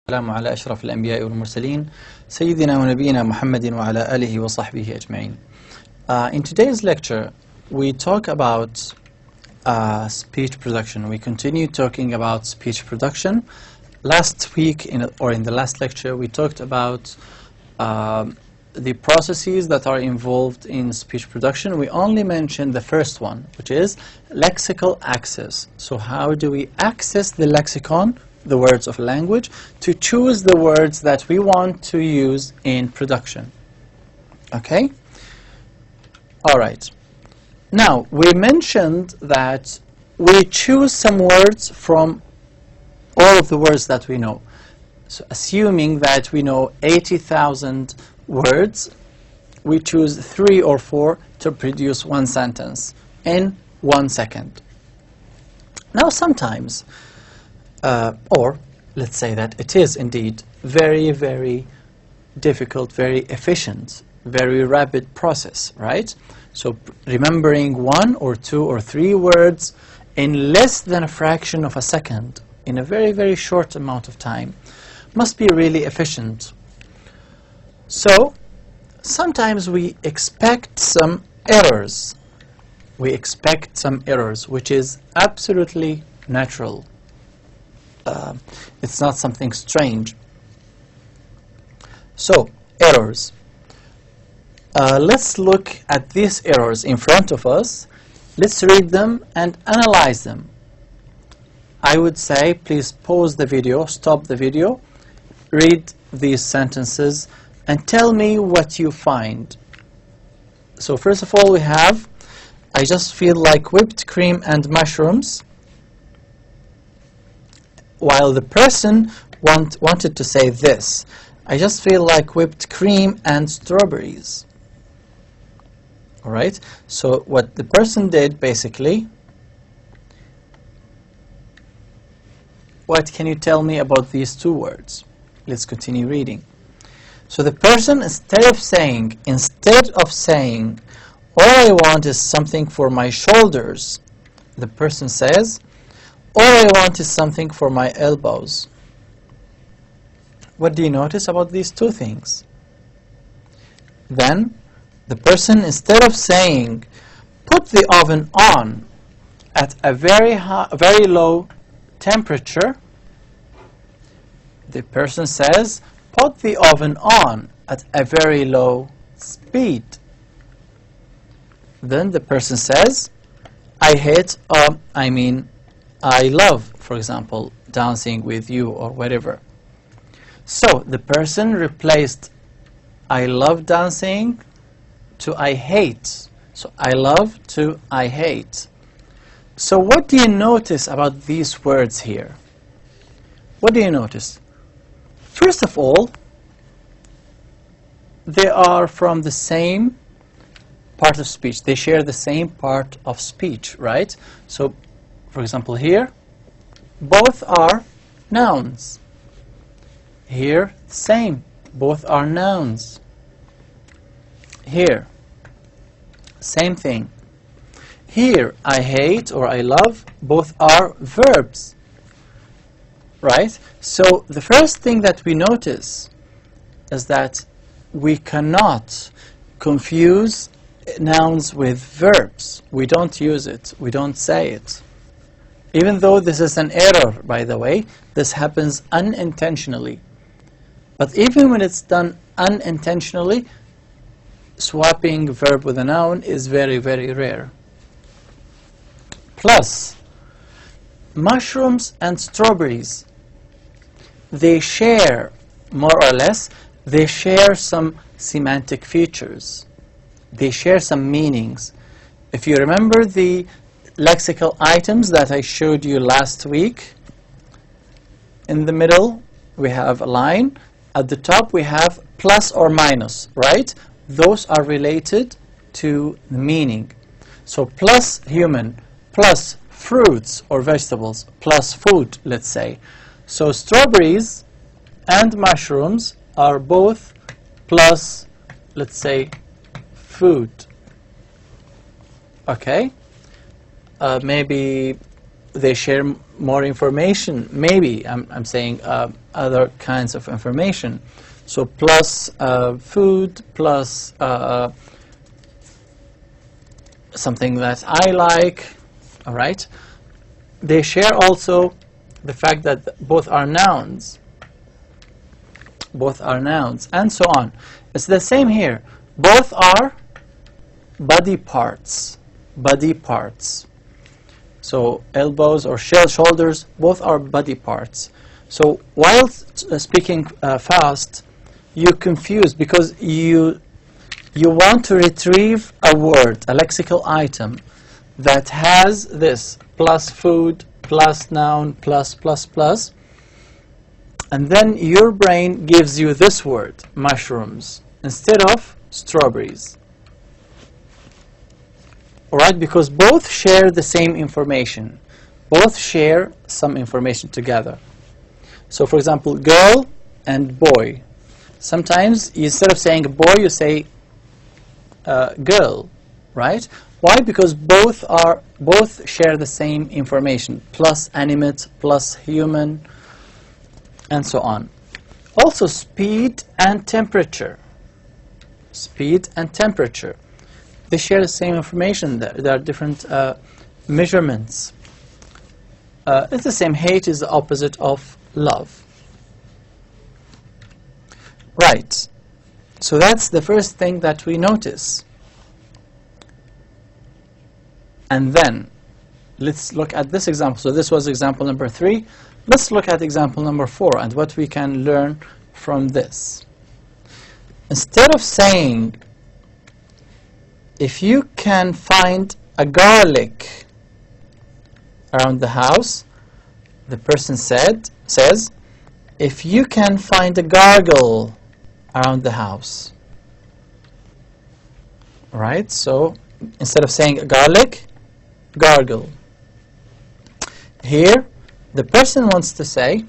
السلام على أشرف الأنبياء والمرسلين سيدنا ونبينا محمد وعلى آله وصحبه أجمعين. In today's lecture, we talk about speech production. We continue talking about speech production. Last week, in the last lecture, we talked about the processes that are involved in speech production. We only mentioned the first one, which is lexical access. So how do we access the lexicon, the words of language, to choose the words that we want to use in production? Okay? Alright. Now, we mentioned that we choose some words from all of the words that we know. So assuming that we know 80,000 words, we choose 3 or 4 to produce one sentence in 1 second. Now sometimes, or let's say that it is indeed very, very difficult, very efficient, very rapid process, right? So remembering 1 or 2 or 3 words in less than a fraction of a second, in a very, very short amount of time, must be really efficient. So sometimes we expect some errors. We expect some errors, which is absolutely natural. It's not something strange. So, errors. Let's look at these errors in front of us. Let's read them and analyze them. I would say, please pause the video, stop the video, read these sentences, and tell me what you find. So first of all, we have, I just feel like whipped cream and mushrooms, while the person wanted to say this. I just feel like whipped cream and strawberries. Alright, so what the person did basically, what can you tell me about these two words? Let's continue reading. So the person, instead of saying, all I want is something for my shoulders, the person says, all I want is something for my elbows. What do you notice about these two things? Then, the person, instead of saying, put the oven on at a very low temperature, the person says, put the oven on at a very low speed. Then the person says, I love, for example, dancing with you or whatever. So the person replaced I love dancing to I hate. So I love to I hate. So what do you notice about these words here? What do you notice? First of all, they are from the same part of speech. They share the same part of speech, right? So, for example, here, both are nouns. Here, same. Both are nouns. Here, same thing. Here, I hate or I love, both are verbs. Right? So the first thing that we notice is that we cannot confuse nouns with verbs. We don't use it. We don't say it. Even though this is an error, by the way, this happens unintentionally. But even when it's done unintentionally, swapping verb with a noun is very, very rare. Plus, mushrooms and strawberries, they share, more or less, they share some semantic features. They share some meanings. If you remember the lexical items that I showed you last week, in the middle we have a line, at the top we have plus or minus, right? Those are related to the meaning. So plus human, plus fruits or vegetables, plus food, let's say. So strawberries and mushrooms are both plus, let's say, food. Okay? Maybe they share more information. Maybe I'm saying other kinds of information. So plus food, plus something that I like. All right. They share also the fact that both are nouns. Both are nouns, and so on. It's the same here. Both are body parts. Body parts. So elbows or shoulders, both are body parts. So while speaking fast, you confuse because you want to retrieve a word, a lexical item that has this plus food, plus noun, plus, and then your brain gives you this word, mushrooms, instead of strawberries. Alright, because both share the same information. Both share some information together. So for example, girl and boy. Sometimes instead of saying boy, you say girl, right? Why? Because both share the same information, plus animate, plus human, and so on. Also speed and temperature. Speed and temperature. They share the same information. There are different measurements. It's the same. Hate is the opposite of love. Right. So that's the first thing that we notice. And then let's look at this example. So this was example number 3. Let's look at example number 4 and what we can learn from this. Instead of saying, if you can find a garlic around the house, the person says, if you can find a gargle around the house. Right? So instead of saying garlic, gargle. Here, the person wants to say,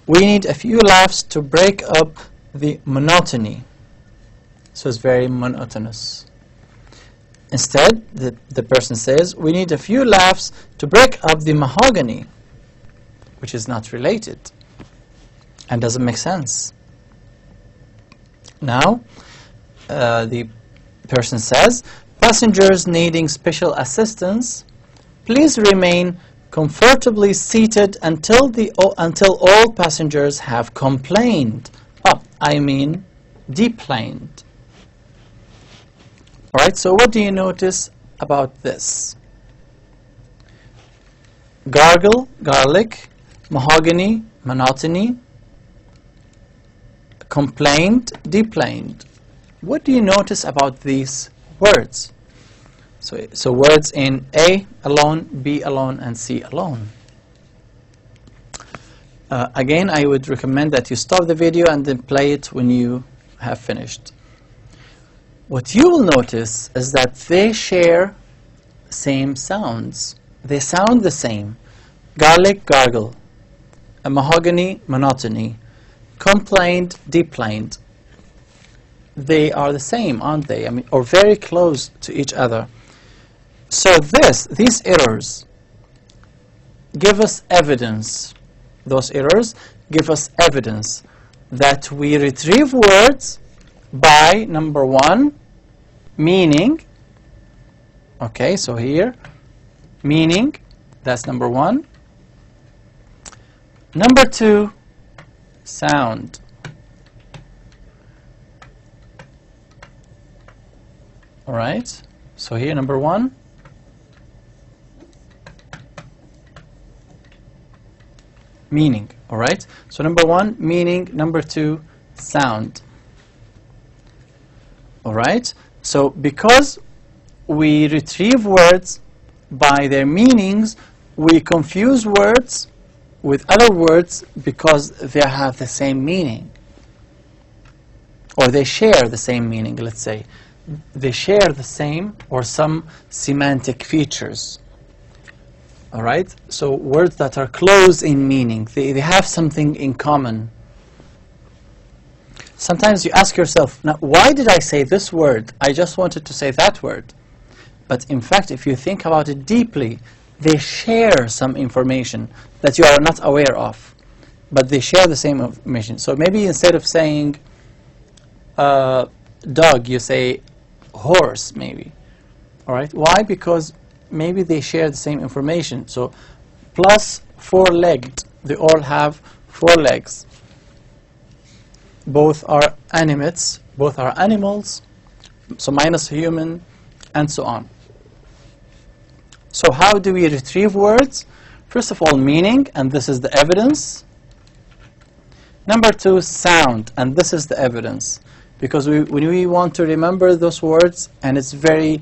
we need a few laughs to break up the monotony. So it's very monotonous. Instead, the person says, we need a few laughs to break up the mahogany, which is not related and doesn't make sense. Now, the person says, passengers needing special assistance, please remain comfortably seated until all passengers have complained. I mean deplaned. Alright, so what do you notice about this? Gargle, garlic, mahogany, monotony, complained, deplaned. What do you notice about these words? So words in A alone, B alone, and C alone. Again, I would recommend that you stop the video and then play it when you have finished. What you will notice is that they share same sounds. They sound the same. Garlic, gargle. Mahogany, monotony. Complained, deplaned. They are the same, aren't they? I mean, or very close to each other. So these errors give us evidence. Those errors give us evidence that we retrieve words by, number 1, meaning. Okay, so here, meaning, that's number 1. Number 2, sound. All right, so here, number 1, meaning. All right, so number 1, meaning. Number 2, sound. All right, so because we retrieve words by their meanings, we confuse words with other words because they have the same meaning, or they share the same meaning. Let's say they share the same or some semantic features. All right, so words that are close in meaning, they have something in common. Sometimes you ask yourself, now, why did I say this word? I just wanted to say that word. But in fact, if you think about it deeply, they share some information that you are not aware of, but they share the same information. So maybe instead of saying dog, you say horse, maybe. All right? Why? Because maybe they share the same information. So plus four-legged, they all have 4 legs. Both are animates, both are animals, so minus human, and so on. So how do we retrieve words? First of all, meaning, and this is the evidence. Number 2, sound, and this is the evidence. Because when we want to remember those words, and it's very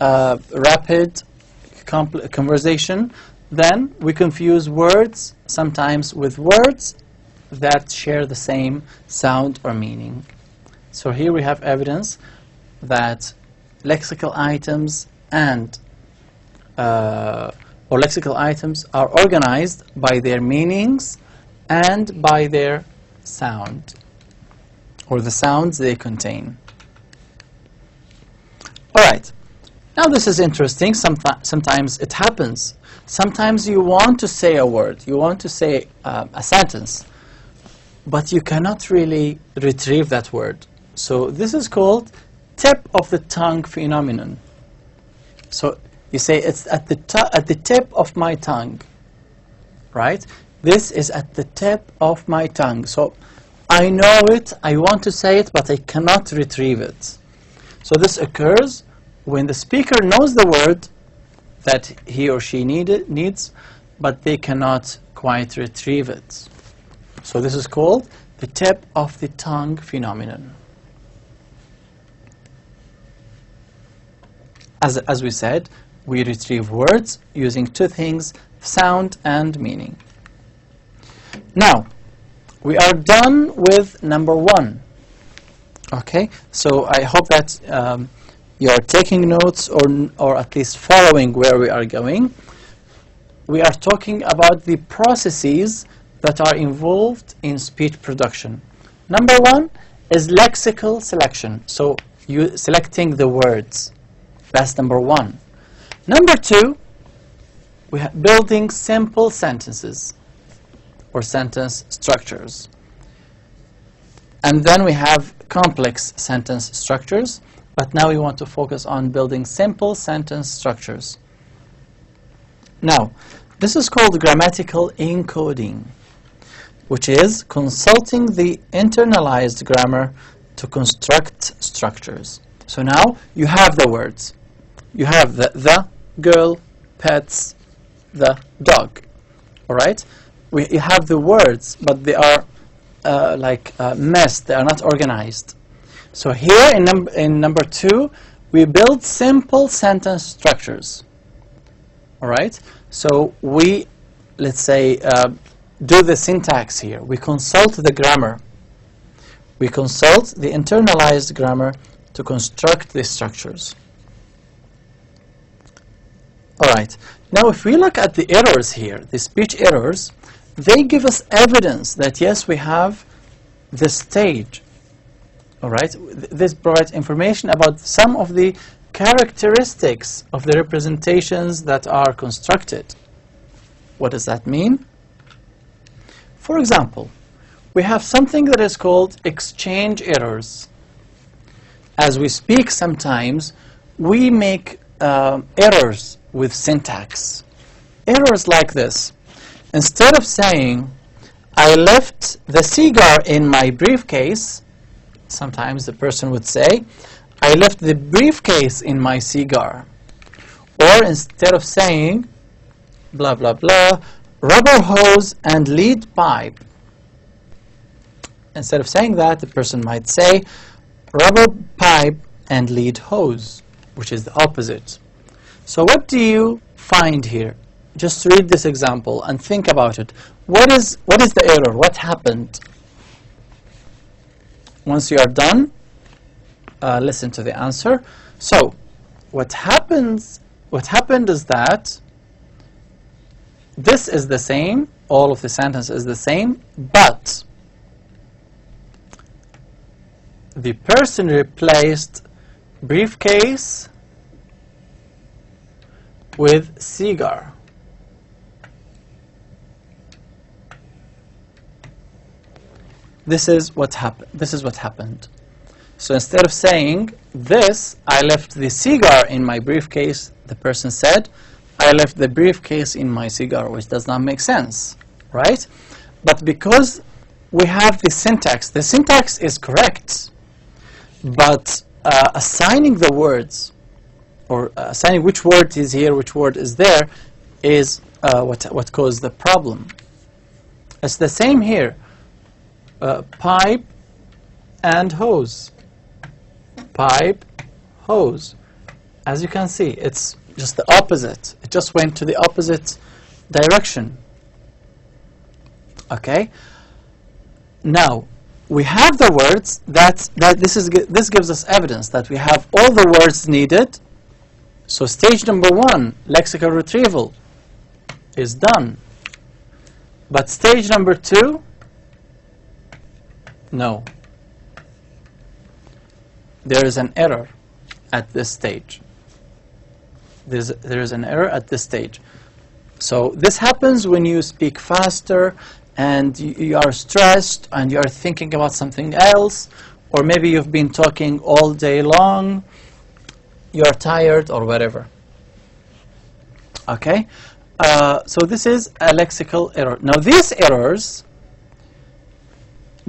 rapid conversation, then we confuse words sometimes with words that share the same sound or meaning. So here we have evidence that lexical items and or lexical items are organized by their meanings and by their sound, or the sounds they contain. All right. Now this is interesting. Sometimes it happens. Sometimes you want to say a word, you want to say a sentence, but you cannot really retrieve that word. So this is called tip of the tongue phenomenon. So you say it's at the tip of my tongue, right? This is at the tip of my tongue. So I know it, I want to say it, but I cannot retrieve it. So this occurs when the speaker knows the word that he or she needs, but they cannot quite retrieve it. So this is called the tip of the tongue phenomenon. As we said, we retrieve words using 2 things, sound and meaning. Now, we are done with number 1. Okay, so I hope that you are taking notes or at least following where we are going. We are talking about the processes that are involved in speech production. Number 1 is lexical selection. So you selecting the words. That's number 1. Number 2, we have building simple sentences or sentence structures. And then we have complex sentence structures, but now we want to focus on building simple sentence structures. Now, this is called grammatical encoding, which is consulting the internalized grammar to construct structures. So now you have the words. You have the girl, pets, the dog. All right? You have the words, but they are messed. They are not organized. So here in number 2, we build simple sentence structures. All right? So we, let's say, do the syntax here. We consult the grammar. We consult the internalized grammar to construct the structures. All right. Now, if we look at the errors here, the speech errors, they give us evidence that, yes, we have the stage. All right. This provides information about some of the characteristics of the representations that are constructed. What does that mean? For example, we have something that is called exchange errors. As we speak sometimes, we make errors with syntax. Errors like this. Instead of saying, I left the cigar in my briefcase, sometimes the person would say, I left the briefcase in my cigar. Or instead of saying, blah, blah, blah, rubber hose and lead pipe. Instead of saying that, the person might say, rubber pipe and lead hose, which is the opposite. So what do you find here? Just read this example and think about it. What is the error? What happened? Once you are done, listen to the answer. So what happened is that this is the same, all of the sentence is the same, but the person replaced briefcase with cigar. this is what happened. So instead of saying this, I left the cigar in my briefcase, the person said, I left the briefcase in my cigar, which does not make sense, right? But because we have the syntax is correct, but assigning the words, or assigning which word is here, which word is there, is what caused the problem. It's the same here. Pipe and hose. Pipe, hose. As you can see, it's just the opposite. It just went to the opposite direction. Okay? Now, we have the words this gives us evidence that we have all the words needed. So stage number 1, lexical retrieval, is done. But stage number 2, no. There is an error at this stage. There is an error at this stage. So this happens when you speak faster and you are stressed and you are thinking about something else, or maybe you've been talking all day long, you're tired or whatever. Okay? So this is a lexical error. Now these errors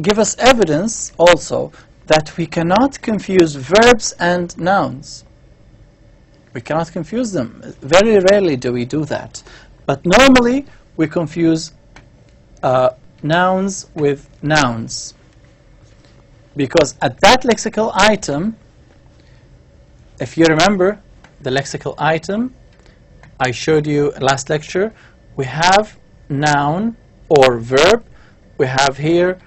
give us evidence also that we cannot confuse verbs and nouns. We cannot confuse them. Very rarely do we do that. But normally we confuse nouns with nouns. Because at that lexical item, if you remember the lexical item I showed you last lecture, we have noun or verb. We have here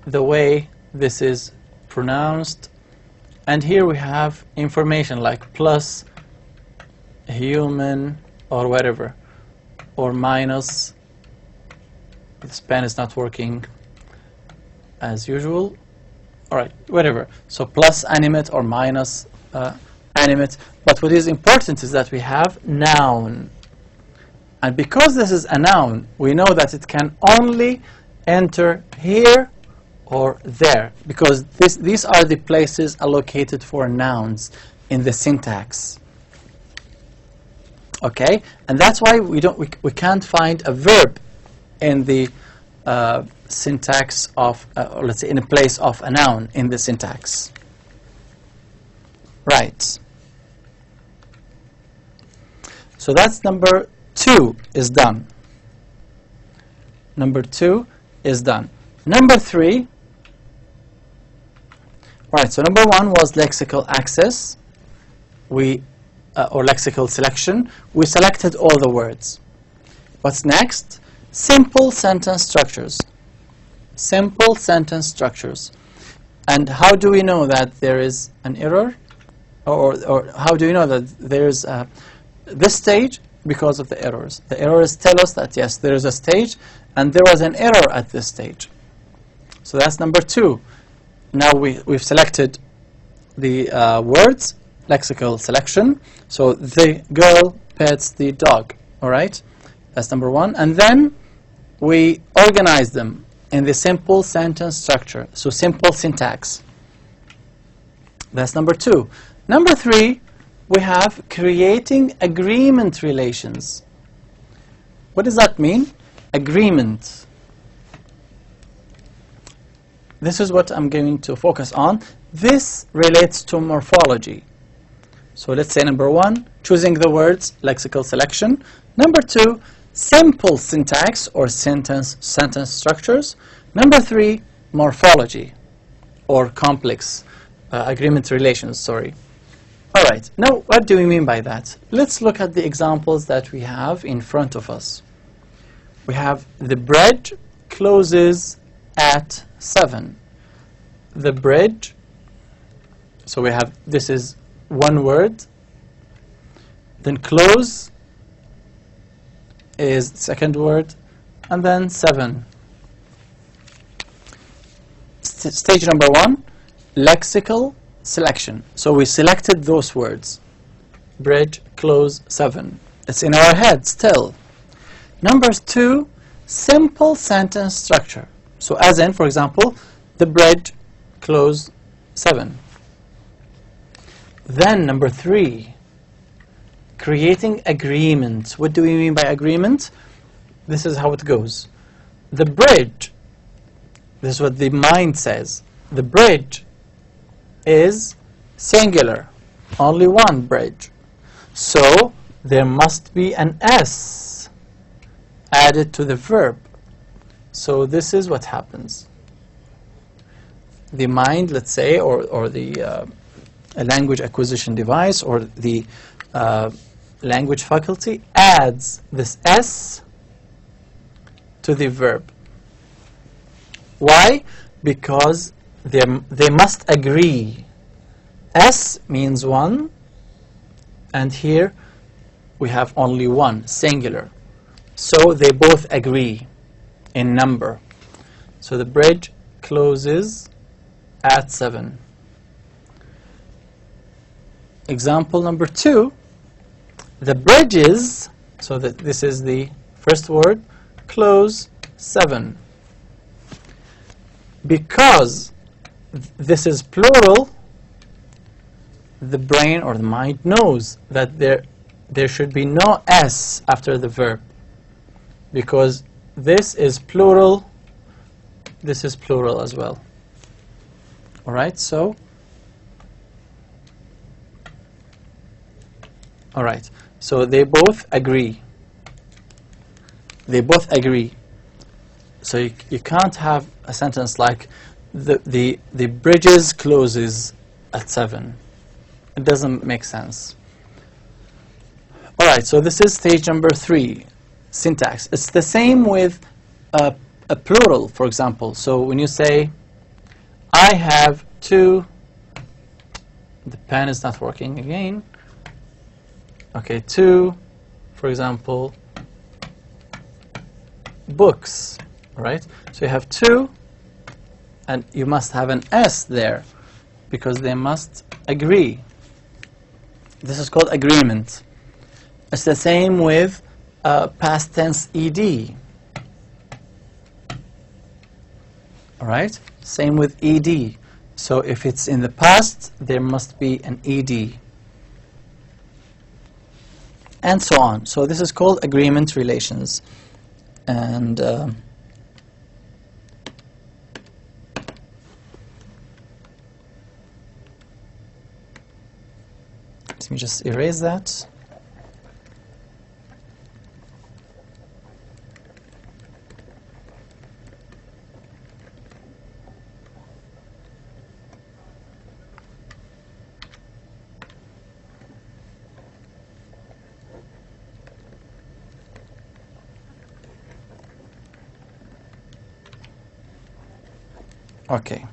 the way this is pronounced, and here we have information like plus, human, or whatever, or minus. This pen is not working as usual. Alright, whatever. So plus animate or minus animate. But what is important is that we have noun. And because this is a noun, we know that it can only enter here or there, because these are the places allocated for nouns in the syntax. Okay, and that's why we can't find a verb in the syntax of, or let's say in a place of a noun in the syntax. Right. So that's number 2 is done. Number 2 is done. Number 3. Right, so number 1 was lexical access, or lexical selection. We selected all the words. What's next? Simple sentence structures. Simple sentence structures. And how do we know that there is an error? Or how do we know that there is this stage? Because of the errors. The errors tell us that yes, there is a stage, and there was an error at this stage. So that's number 2. Now we've selected the words, lexical selection. So the girl pets the dog. All right, that's number 1. And then we organize them in the simple sentence structure. So simple syntax. That's number 2. Number 3, we have creating agreement relations. What does that mean? Agreement. This is what I'm going to focus on. This relates to morphology. So let's say number 1, choosing the words, lexical selection. Number 2, simple syntax or sentence structures. Number 3, morphology or complex agreement relations, sorry. All right, now what do we mean by that? Let's look at the examples that we have in front of us. We have the bridge closes at 7. The bridge, so we have, this is one word. Then close is the second word, and then 7. Stage number 1, lexical selection. So we selected those words. Bridge, close, 7. It's in our head still. Number 2, simple sentence structure. So as in, for example, The bridge closed 7. Then number 3, creating agreement. What do we mean by agreement? This is how it goes. The bridge, this is what the mind says, the bridge is singular, only one bridge. So there must be an S added to the verb. So this is what happens. The mind, let's say, or the a language acquisition device, or the language faculty, adds this S to the verb. Why? Because they must agree. S means one, and here we have only one, singular. So they both agree in number. So the bridge closes at 7. Example number 2, the bridges, so that this is the first word, close 7. Because this is plural, the brain or the mind knows that there should be no S after the verb, because this is plural, this is plural as well. Alright, so alright, so they both agree. They both agree. So you can't have a sentence like the bridges closes at 7. It doesn't make sense. Alright, so this is stage number 3, syntax. It's the same with a plural, for example. So when you say, I have 2, the pen is not working again. Okay, 2, for example, books, right? So you have 2, and you must have an S there, because they must agree. This is called agreement. It's the same with past tense ed. Alright? Same with ed. So if it's in the past, there must be an ed. And so on. So this is called agreement relations. And let me just erase that. Okay.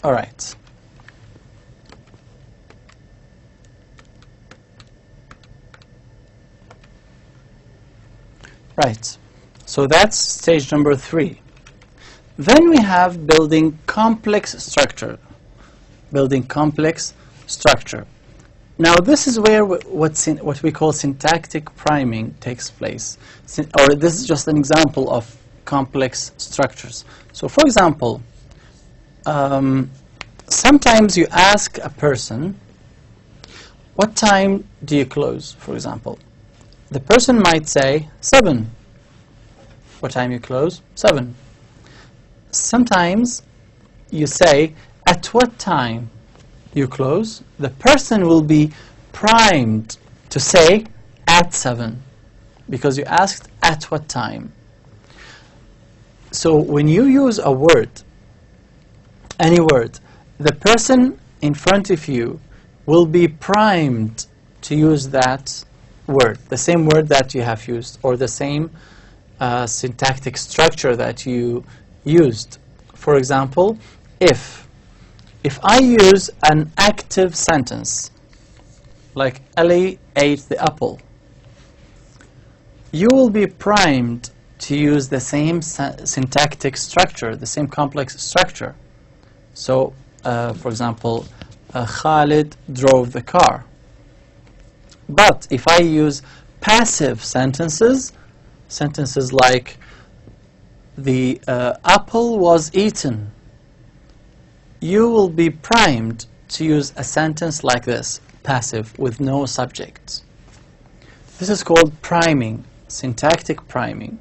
All right. Right. So that's stage number 3. Then we have building complex structure. Building complex structure. Now this is where what we call syntactic priming takes place. Or this is just an example of complex structures. So for example, sometimes you ask a person, what time do you close, for example? The person might say 7. What time you close? 7. Sometimes you say, at what time you close? The person will be primed to say at 7 because you asked at what time. So when you use a word, any word, the person in front of you will be primed to use that word, the same word that you have used, or the same syntactic structure that you used. For example, if I use an active sentence, like Ellie ate the apple, you will be primed to use the same syntactic structure, the same complex structure. So, for example, Khalid drove the car. But if I use passive sentences, sentences like the apple was eaten, you will be primed to use a sentence like this, passive, with no subject. This is called priming, syntactic priming.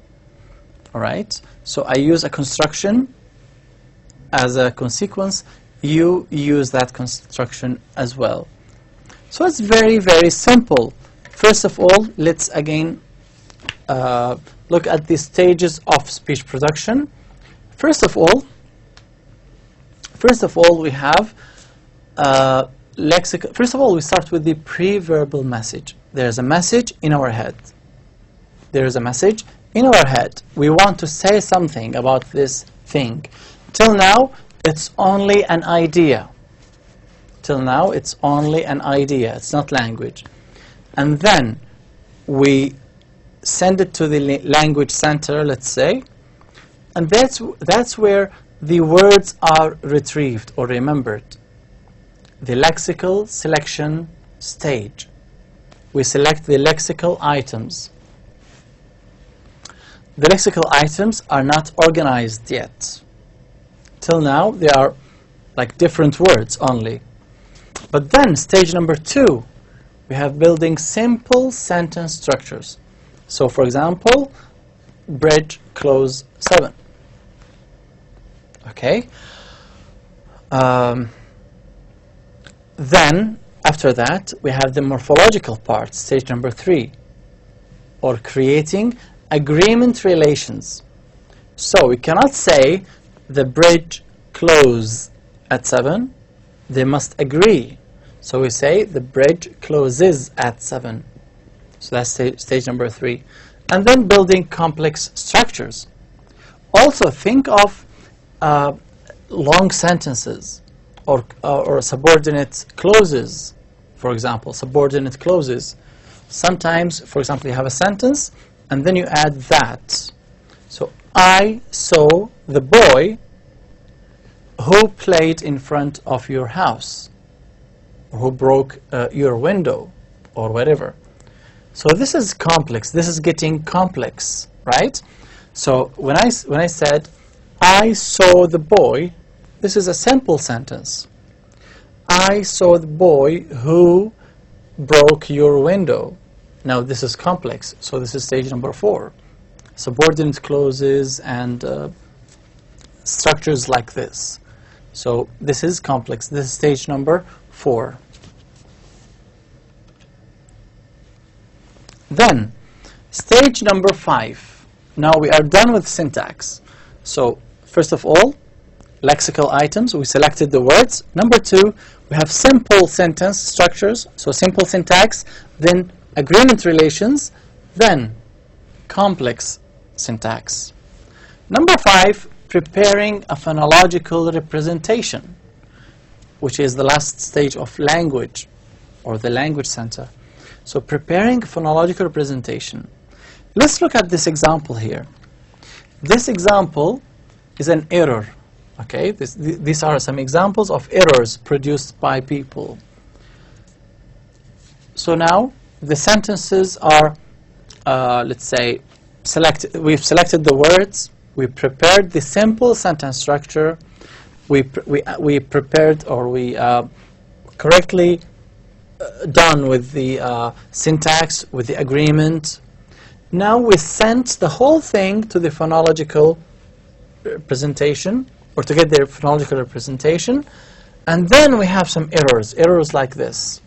Alright? So I use a construction as a consequence. You use that construction as well. So it's very, very simple. First of all, let's again look at the stages of speech production. First of all, we have lexical. First of all, we start with the pre-verbal message. There's a message in our head. There is a message in our head. We want to say something about this thing. Till now, it's only an idea. Till now, it's only an idea. It's not language. And then we send it to the language center, let's say, and that's where the words are retrieved or remembered. The lexical selection stage. We select the lexical items. The lexical items are not organized yet. Till now, they are like different words only. But then, stage number 2, we have building simple sentence structures. So, for example, bridge close 7. Okay? Then, after that, we have the morphological part, stage number 3, or creating agreement relations. So, we cannot say the bridge close at 7. They must agree. So we say the bridge closes at 7. So that's stage number 3. And then building complex structures. Also think of long sentences or subordinate clauses. For example, subordinate clauses. Sometimes, for example, you have a sentence and then you add that. So I saw the boy who played in front of your house, or who broke your window, or whatever. So this is complex. This is getting complex, right? So when I said, I saw the boy, this is a simple sentence. I saw the boy who broke your window. Now this is complex. So this is stage number 4. Subordinate clauses and structures like this. So this is complex. This is stage number 4. Then, stage number 5. Now we are done with syntax. So, first of all, lexical items. We selected the words. Number 2, we have simple sentence structures. So simple syntax. Then agreement relations. Then complex syntax. Number 5, preparing a phonological representation, which is the last stage of language, or the language center. So preparing phonological representation. Let's look at this example here. This example is an error. Okay, these are some examples of errors produced by people. So now the sentences are, let's say, we've selected the words. We prepared the simple sentence structure. We prepared, or we correctly done with the syntax, with the agreement. Now we sent the whole thing to the phonological representation, or to get their phonological representation, and then we have some errors like this.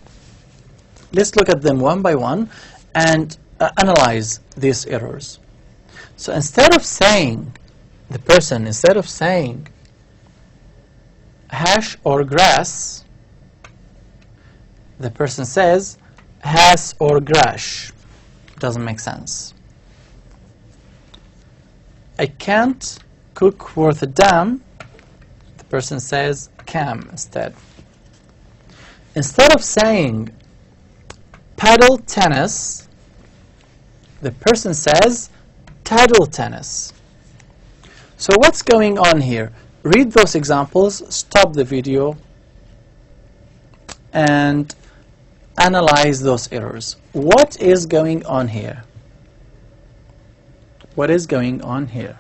Let's look at them one by one and analyze these errors. So instead of saying, instead of saying hash or grass, the person says has or grash. Doesn't make sense. I can't cook worth a damn. The person says cam instead. Instead of saying paddle tennis, the person says table tennis. So what's going on here? Read those examples, stop the video, and analyze those errors. What is going on here? What is going on here?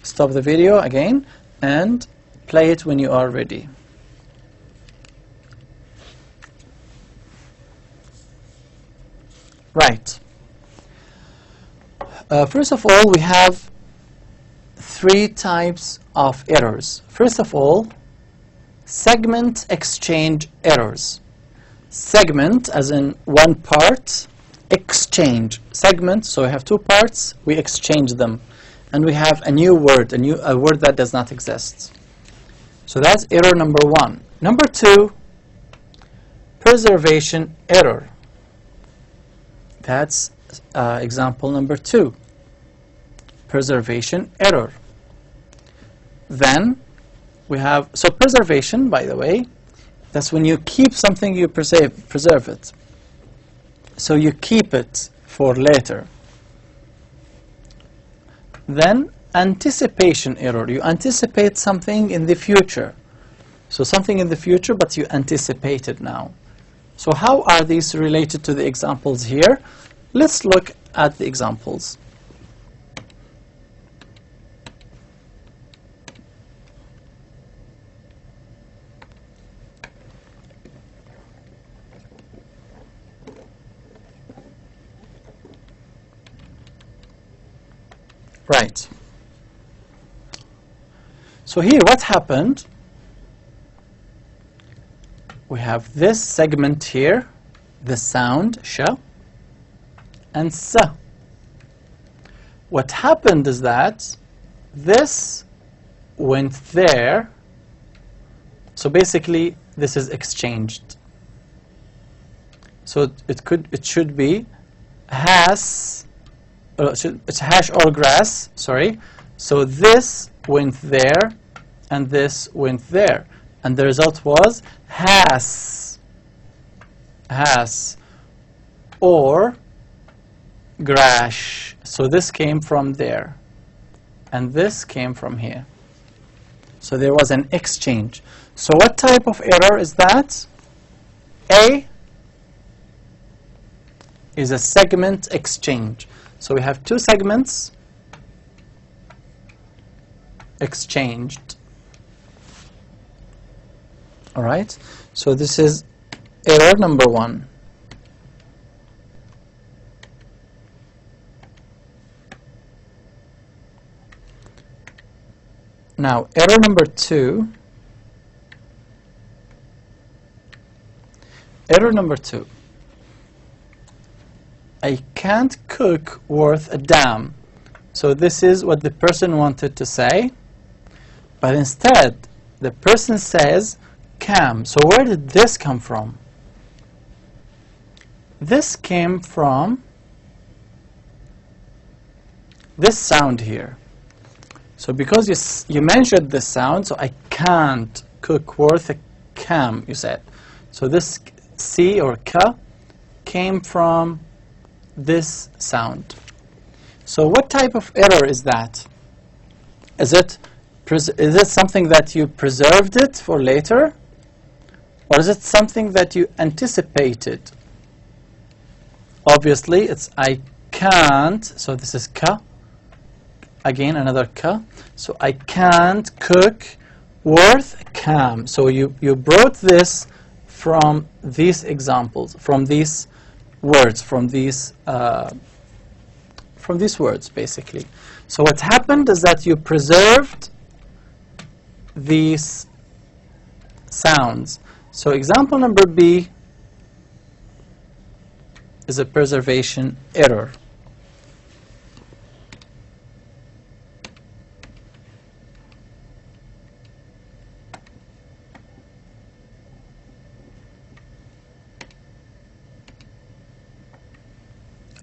Stop the video again and play it when you are ready. Right. First of all, we have three types of errors. First of all, segment exchange errors. Segment as in one part, exchange. Segment, so we have two parts, we exchange them. And we have a new word, a word that does not exist. So that's error number one. Number two, preservation error. That's example number two. Preservation error. Then we have, so preservation, by the way, that's when you keep something, you preserve it. So you keep it for later. Then anticipation error. You anticipate something in the future. So something in the future, but you anticipate it now. So how are these related to the examples here? Let's look at the examples. Right. So here, what happened? We have this segment here, the sound sh and s. What happened is that this went there. So basically, this is exchanged. So it should be has. It's hash or grass, sorry. So this went there, and this went there. And the result was has or grash. So this came from there, and this came from here. So there was an exchange. So what type of error is that? A is a segment exchange. So we have two segments exchanged. All right. So this is error number one. Now, error number two. Error number two. I can't cook worth a damn. So this is what the person wanted to say, but instead the person says cam. So where did this come from? This came from this sound here. So because you mentioned this sound, so I can't cook worth a cam, you said. So this C or K came from this sound. So what type of error is that? Is it something that you preserved it for later? Or is it something that you anticipated? Obviously, it's I can't. So this is K. Again, another K. So I can't cook worth cam. So you brought this from these examples, from these words, from these words, basically. So what happened is that you preserved these sounds. So example number B is a preservation error.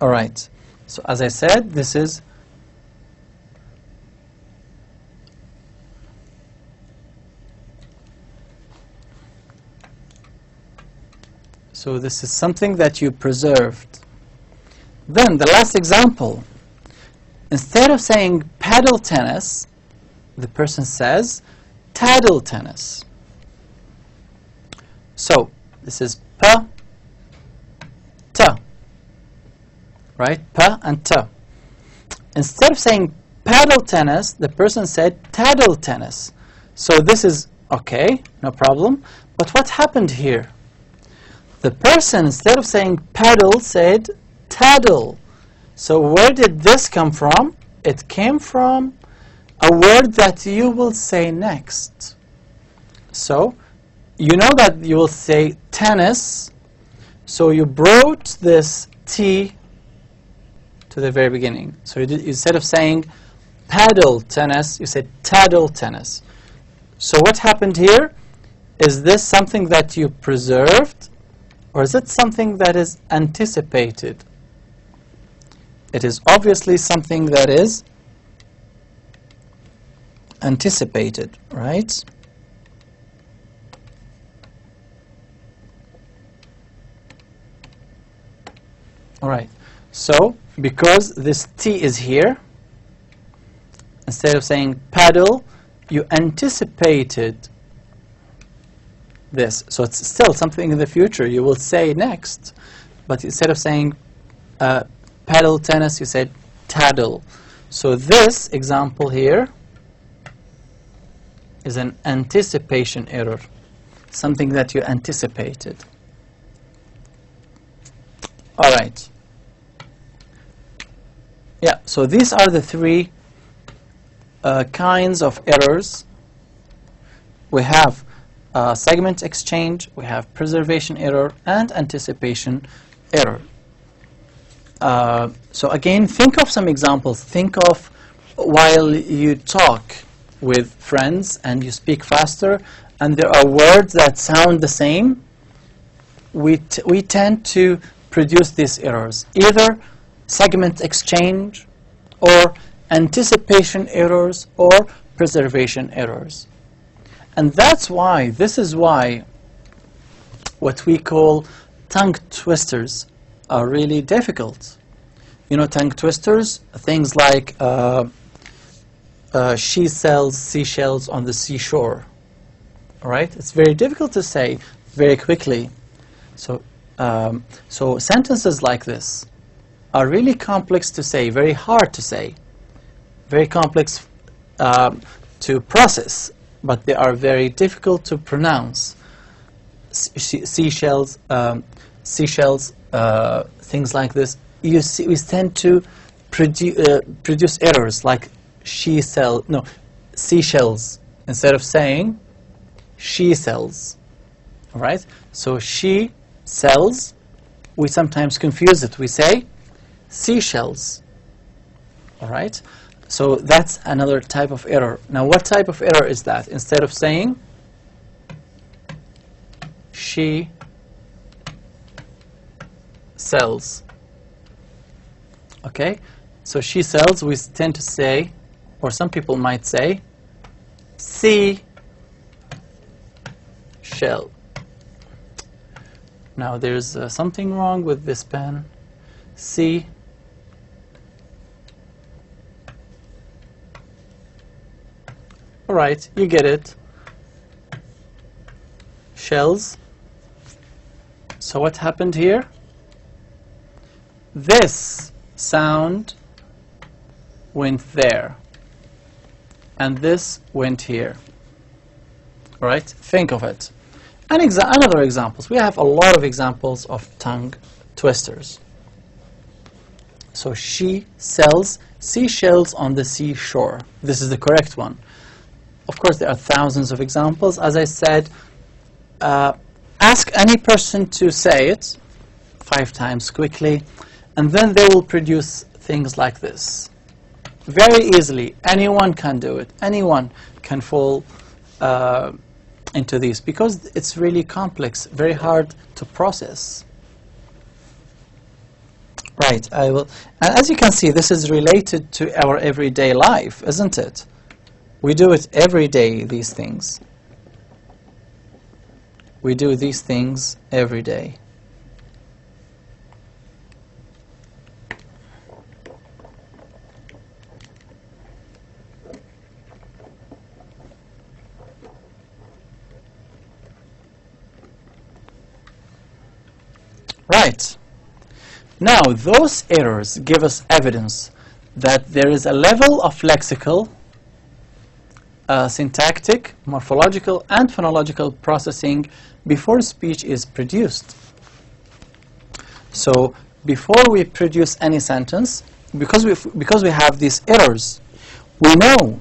All right. So as I said, this is something that you preserved. Then the last example, instead of saying paddle tennis, the person says taddle tennis. So this is p, t, right? P and t. Instead of saying paddle tennis, the person said taddle tennis. So this is okay, no problem. But what happened here? The person, instead of saying paddle, said taddle. So where did this come from? It came from a word that you will say next. So you know that you will say tennis, so you brought this T to the very beginning. So instead of saying paddle tennis, you said taddle tennis. So what happened here? Is this something that you preserved, or is it something that is anticipated? It is obviously something that is anticipated, right? All right. So because this T is here, instead of saying paddle, you anticipated this. So it's still something in the future you will say next. But instead of saying paddle tennis, you said taddle. So this example here is an anticipation error, something that you anticipated. All right. Yeah, so these are the three kinds of errors. We have segment exchange, we have preservation error, and anticipation error. So again, think of some examples. Think of while you talk with friends and you speak faster and there are words that sound the same, we tend to produce these errors, either segment exchange or anticipation errors or preservation errors. And that's why, this is why what we call tongue twisters are really difficult. You know, tongue twisters, things like she sells seashells on the seashore. All right? It's very difficult to say very quickly. So sentences like this are really complex to say, very hard to say, very complex to process, but they are very difficult to pronounce. Seashells, things like this. We tend to produce errors like seashells instead of saying she sells. All right. So she sells. We sometimes confuse it. We say seashells. All right. So that's another type of error. Now, what type of error is that? Instead of saying she sells. Okay? So she sells, we tend to say, or some people might say, shell. Now, there's something wrong with this pen. All right, you get it. Shells. So what happened here? This sound went there, and this went here. All right, think of it. Another examples. We have a lot of examples of tongue twisters. So she sells seashells on the seashore. This is the correct one. Of course, there are thousands of examples. As I said, ask any person to say it 5 times quickly, and then they will produce things like this. Very easily, anyone can do it. Anyone can fall into these because it's really complex, very hard to process. Right, I will. And as you can see, this is related to our everyday life, isn't it? We do it every day, these things. We do these things every day. Right. Now, those errors give us evidence that there is a level of lexical, syntactic, morphological, and phonological processing before speech is produced. So, before we produce any sentence, because we have these errors, we know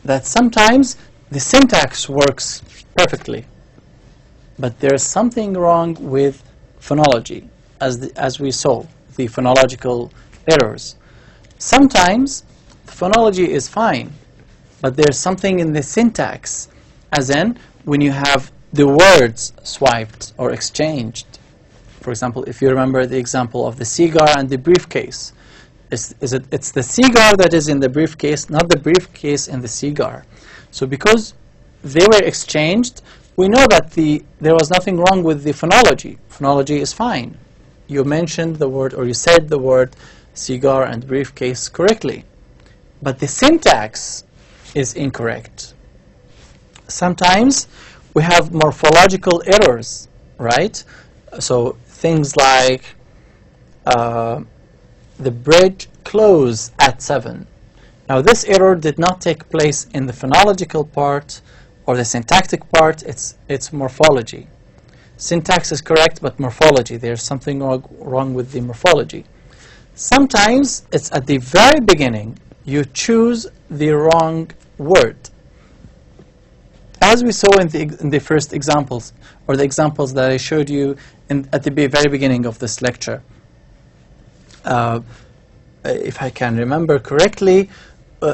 that sometimes the syntax works perfectly, but there's something wrong with phonology, as we saw, the phonological errors. Sometimes the phonology is fine, but there's something in the syntax, as in when you have the words swiped or exchanged. For example, if you remember the example of the cigar and the briefcase, it's the cigar that is in the briefcase, not the briefcase in the cigar. So because they were exchanged, we know that there was nothing wrong with the phonology. Phonology is fine. You mentioned the word, or you said the word cigar and briefcase correctly. But the syntax is incorrect. Sometimes we have morphological errors, right? So things like the bridge closed at 7. Now this error did not take place in the phonological part or the syntactic part, it's morphology. Syntax is correct, but morphology, there's something wrong with the morphology. Sometimes it's at the very beginning, you choose the wrong word. As we saw in the first examples, or the examples that I showed you at the very beginning of this lecture. If I can remember correctly,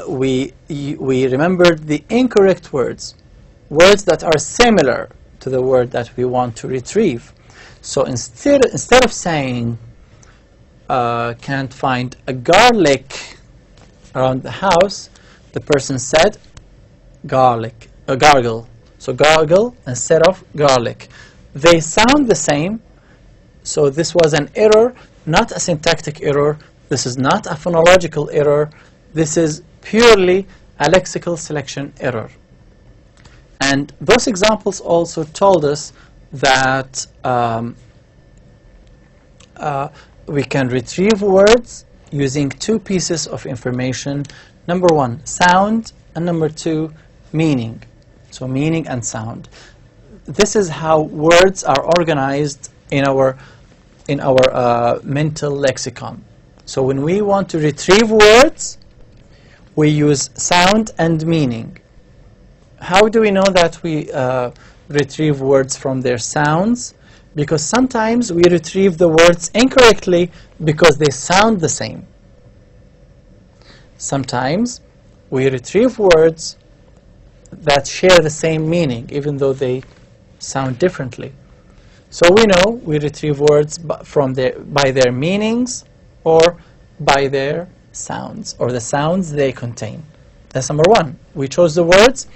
we remembered the incorrect words that are similar to the word that we want to retrieve. So instead of saying can't find a garlic around the house, the person said gargle. So gargle instead of garlic. They sound the same, so this was an error, not a syntactic error. This is not a phonological error. This is purely a lexical selection error. And those examples also told us that we can retrieve words using two pieces of information. Number one, sound, and number two, meaning. So meaning and sound. This is how words are organized in our mental lexicon. So when we want to retrieve words, we use sound and meaning. How do we know that we retrieve words from their sounds? Because sometimes we retrieve the words incorrectly because they sound the same. Sometimes we retrieve words that share the same meaning, even though they sound differently. So we know we retrieve words by their meanings or by their sounds, or the sounds they contain. That's number one. We chose the words.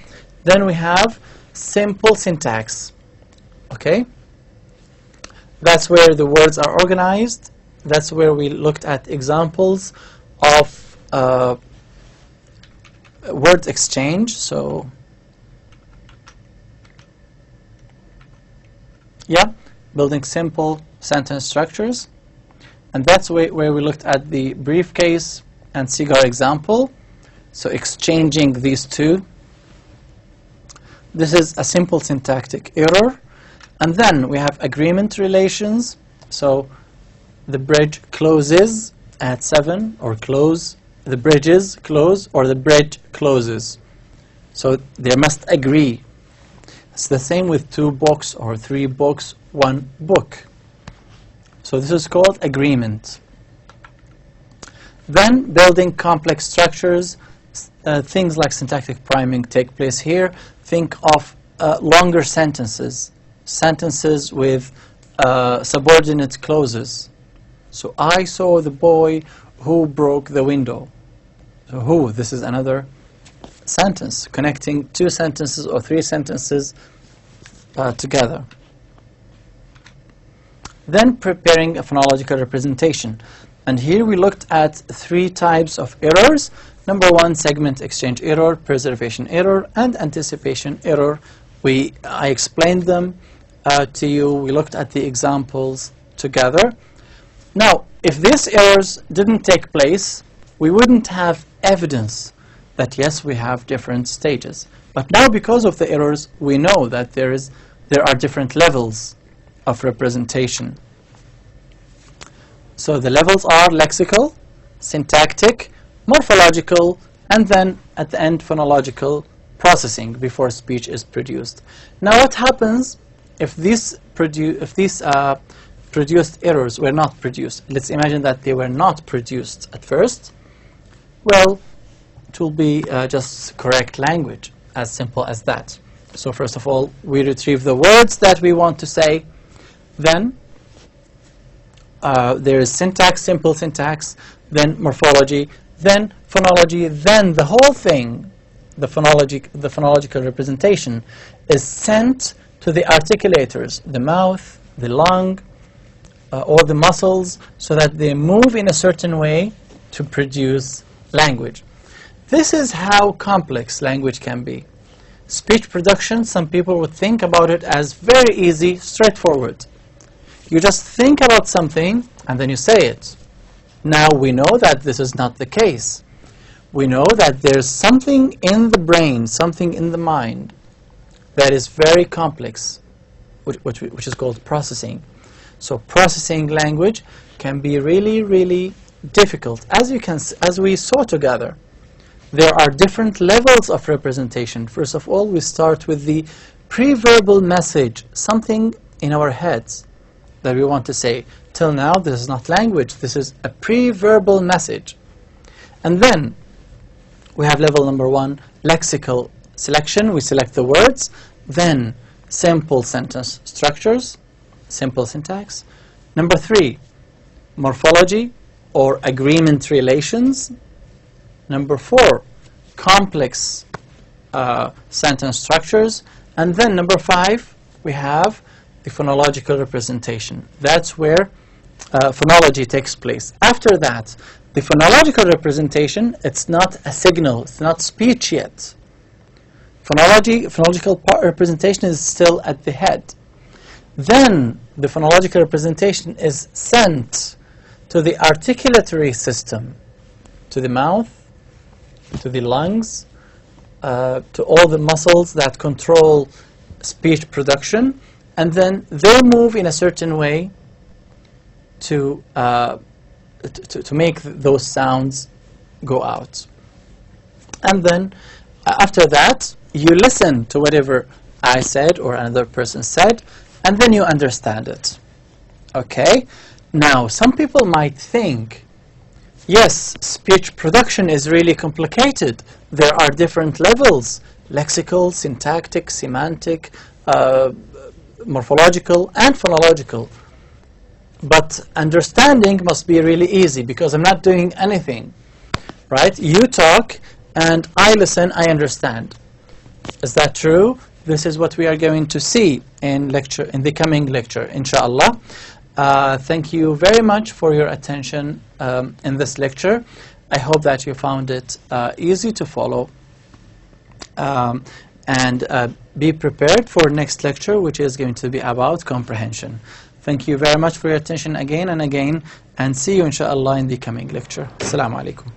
Then we have simple syntax. Okay? That's where the words are organized. That's where we looked at examples of word exchange. So, yeah, building simple sentence structures. And that's where we looked at the briefcase and cigar example. So exchanging these two. This is a simple syntactic error. And then we have agreement relations. So the bridge closes at 7, or close. The bridges close, or the bridge closes. So they must agree. It's the same with 2 books or 3 books, 1 book. So this is called agreement. Then building complex structures, things like syntactic priming take place here. Think of longer sentences, sentences with subordinate clauses. So I saw the boy who broke the window. So who, this is another sentence, connecting 2 sentences or 3 sentences together. Then preparing a phonological representation. And here we looked at 3 types of errors. Number 1, segment exchange error, preservation error, and anticipation error. I explained them to you. We looked at the examples together. Now, if these errors didn't take place, we wouldn't have evidence that yes, we have different stages. But now, because of the errors, we know that there are different levels of representation. So the levels are lexical, syntactic, morphological, and then at the end phonological processing before speech is produced. Now, what happens if these produced errors were not produced? Let's imagine that they were not produced at first. Well, it will be just correct language, as simple as that. So first of all, we retrieve the words that we want to say. Then there is syntax, simple syntax, then morphology, then phonology, then the whole thing, the phonological representation, is sent to the articulators, the mouth, the lung, or the muscles, so that they move in a certain way to produce language. This is how complex language can be. Speech production, some people would think about it as very easy, straightforward. You just think about something and then you say it. Now we know that this is not the case. We know that there's something in the brain, something in the mind that is very complex, which is called processing. So processing language can be really, really difficult. As we saw together, there are different levels of representation. First of all, we start with the pre-verbal message, something in our heads that we want to say. Till now, this is not language. This is a pre-verbal message. And then we have level number 1, lexical selection. We select the words. Then simple sentence structures, simple syntax. Number 3, morphology or agreement relations. Number 4, complex sentence structures. And then number 5, we have the phonological representation. That's where phonology takes place. After that, the phonological representation, it's not a signal, it's not speech yet. Phonological representation is still at the head. Then the phonological representation is sent to the articulatory system, to the mouth, to the lungs, to all the muscles that control speech production, and then they move in a certain way to make those sounds go out. And then after that, you listen to whatever I said or another person said, and then you understand it. Okay? Now, some people might think, yes, speech production is really complicated. There are different levels, lexical, syntactic, semantic, morphological, and phonological. But understanding must be really easy because I'm not doing anything, right? You talk and I listen, I understand. Is that true? This is what we are going to see in the coming lecture, inshallah. Thank you very much for your attention in this lecture. I hope that you found it easy to follow. And be prepared for next lecture, which is going to be about comprehension. Thank you very much for your attention again and again, and see you inshallah in the coming lecture. Assalamu alaikum.